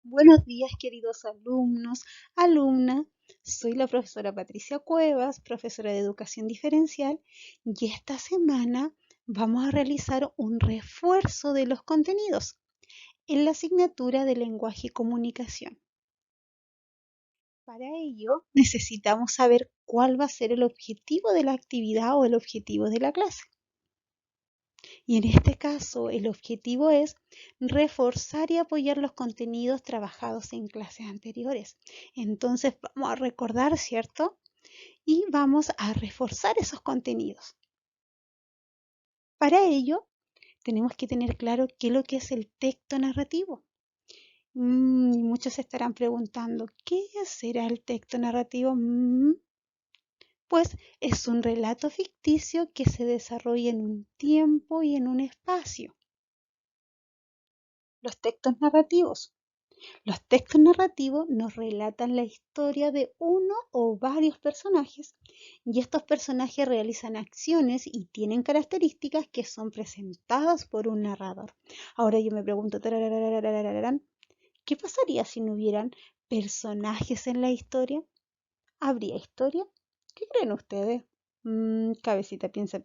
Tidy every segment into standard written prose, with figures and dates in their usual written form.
Buenos días, queridos alumnos, alumna. Soy la profesora Patricia Cuevas, profesora de Educación Diferencial, y esta semana vamos a realizar un refuerzo de los contenidos en la asignatura de Lenguaje y Comunicación. Para ello, necesitamos saber cuál va a ser el objetivo de la actividad o el objetivo de la clase. Y en este caso, el objetivo es reforzar y apoyar los contenidos trabajados en clases anteriores. Entonces vamos a recordar, ¿cierto? Y vamos a reforzar esos contenidos. Para ello, tenemos que tener claro qué es lo que es el texto narrativo. Y muchos se estarán preguntando, ¿qué será el texto narrativo? Pues es un relato ficticio que se desarrolla en un tiempo y en un espacio. Los textos narrativos. Los textos narrativos nos relatan la historia de uno o varios personajes y estos personajes realizan acciones y tienen características que son presentadas por un narrador. Ahora yo me pregunto, ¿qué pasaría si no hubieran personajes en la historia? ¿Habría historia? ¿Qué creen ustedes? Cabecita, piensa.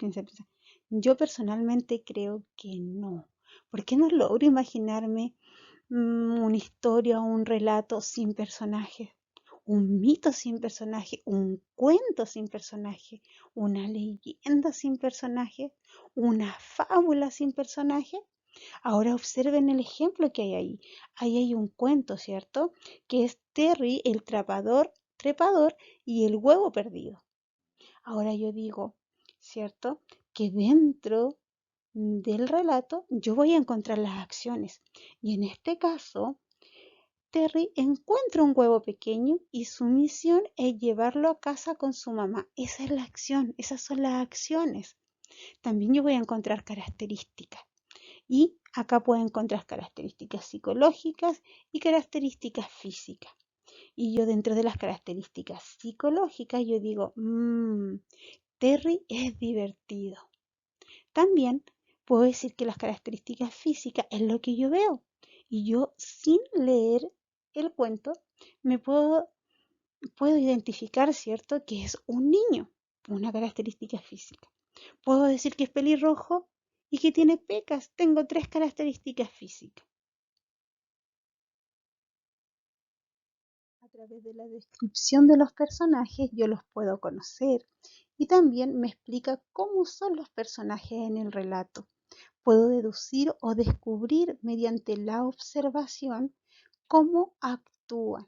Yo personalmente creo que no, porque no logro imaginarme una historia o un relato sin personaje, un mito sin personaje, un cuento sin personaje, una leyenda sin personaje, una fábula sin personaje. Ahora observen el ejemplo que hay ahí. Ahí hay un cuento, ¿cierto? Que es Terry, el trepador y el huevo perdido. Ahora yo digo, ¿cierto? Que dentro del relato yo voy a encontrar las acciones. Y en este caso, Terry encuentra un huevo pequeño y su misión es llevarlo a casa con su mamá. Esa es la acción, esas son las acciones. También yo voy a encontrar características. Y acá puedo encontrar características psicológicas y características físicas. Y yo dentro de las características psicológicas yo digo, Terry es divertido. También puedo decir que las características físicas es lo que yo veo. Y yo sin leer el cuento me puedo identificar, ¿cierto? Que es un niño, una característica física. Puedo decir que es pelirrojo y que tiene pecas. Tengo tres características físicas. A través de la descripción de los personajes yo los puedo conocer y también me explica cómo son los personajes en el relato. Puedo deducir o descubrir mediante la observación cómo actúan.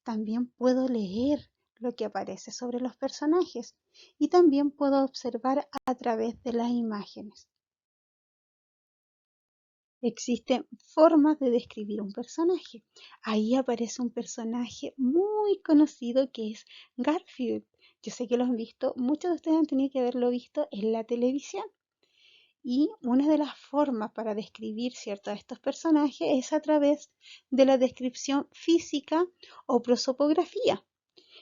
También puedo leer lo que aparece sobre los personajes y también puedo observar a través de las imágenes. Existen formas de describir un personaje. Ahí aparece un personaje muy conocido que es Garfield. Yo sé que lo han visto, muchos de ustedes han tenido que haberlo visto en la televisión. Y una de las formas para describir ciertos de estos personajes es a través de la descripción física o prosopografía.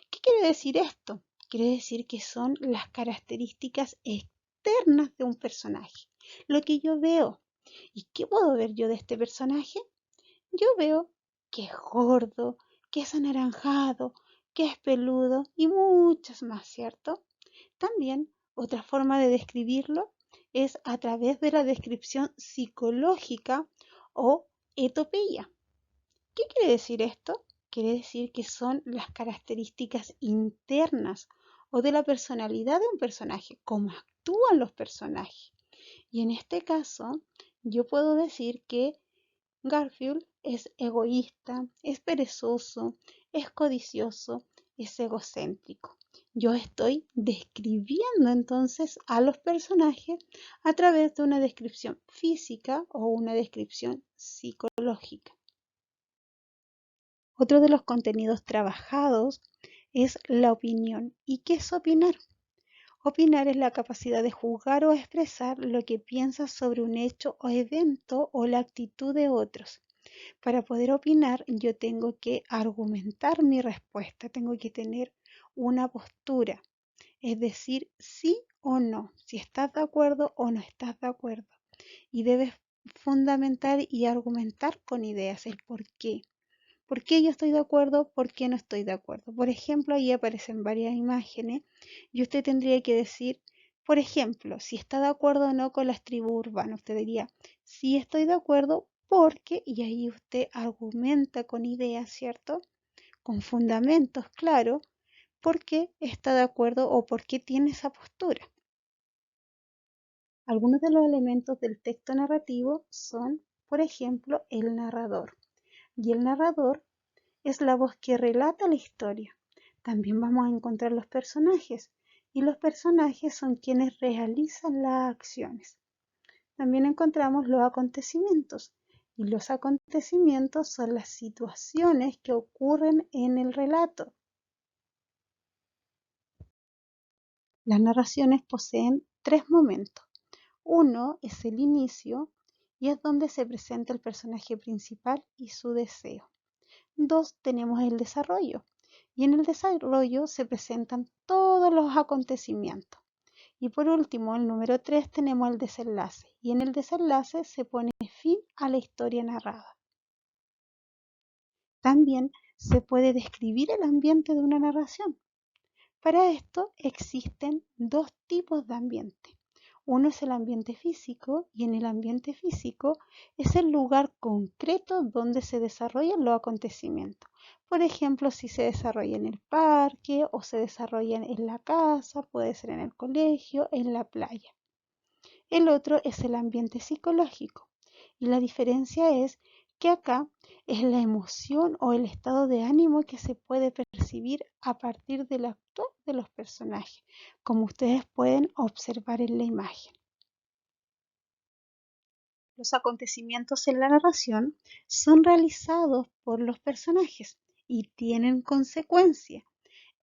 ¿Qué quiere decir esto? Quiere decir que son las características externas de un personaje. Lo que yo veo. ¿Y qué puedo ver yo de este personaje? Yo veo que es gordo, que es anaranjado, que es peludo y muchas más, ¿cierto? También otra forma de describirlo es a través de la descripción psicológica o etopeya. ¿Qué quiere decir esto? Quiere decir que son las características internas o de la personalidad de un personaje, cómo actúan los personajes. Y en este caso, yo puedo decir que Garfield es egoísta, es perezoso, es codicioso, es egocéntrico. Yo estoy describiendo entonces a los personajes a través de una descripción física o una descripción psicológica. Otro de los contenidos trabajados es la opinión. ¿Y qué es opinar? Opinar es la capacidad de juzgar o expresar lo que piensas sobre un hecho o evento o la actitud de otros. Para poder opinar, yo tengo que argumentar mi respuesta, tengo que tener una postura, es decir, sí o no, si estás de acuerdo o no estás de acuerdo. Y debes fundamentar y argumentar con ideas el por qué. ¿Por qué yo estoy de acuerdo? ¿Por qué no estoy de acuerdo? Por ejemplo, ahí aparecen varias imágenes y usted tendría que decir, por ejemplo, si está de acuerdo o no con las tribus urbanas. Usted diría, sí estoy de acuerdo porque, y ahí usted argumenta con ideas, ¿cierto? Con fundamentos claros, por qué está de acuerdo o por qué tiene esa postura. Algunos de los elementos del texto narrativo son, por ejemplo, el narrador. Y el narrador es la voz que relata la historia. También vamos a encontrar los personajes, y los personajes son quienes realizan las acciones. También encontramos los acontecimientos, y los acontecimientos son las situaciones que ocurren en el relato. Las narraciones poseen tres momentos. Uno es el inicio y es donde se presenta el personaje principal y su deseo. Dos, tenemos el desarrollo y en el desarrollo se presentan todos los acontecimientos. Y por último, el número 3 tenemos el desenlace y en el desenlace se pone fin a la historia narrada. También se puede describir el ambiente de una narración. Para esto existen dos tipos de ambiente. Uno es el ambiente físico y en el ambiente físico es el lugar concreto donde se desarrollan los acontecimientos. Por ejemplo, si se desarrolla en el parque o se desarrolla en la casa, puede ser en el colegio, en la playa. El otro es el ambiente psicológico y la diferencia es que acá es la emoción o el estado de ánimo que se puede percibir a partir del actuar de los personajes, como ustedes pueden observar en la imagen. Los acontecimientos en la narración son realizados por los personajes y tienen consecuencias,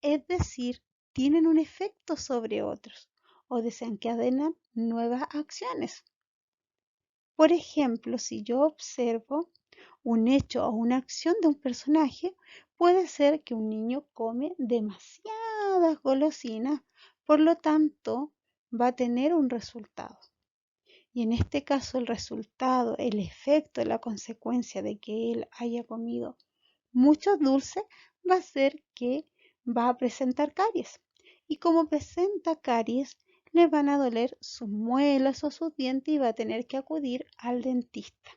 es decir, tienen un efecto sobre otros o desencadenan nuevas acciones. Por ejemplo, si yo observo un hecho o una acción de un personaje, puede ser que un niño come demasiadas golosinas, por lo tanto va a tener un resultado. Y en este caso el resultado, el efecto, la consecuencia de que él haya comido muchos dulces va a ser que va a presentar caries. Y como presenta caries, le van a doler sus muelas o sus dientes y va a tener que acudir al dentista.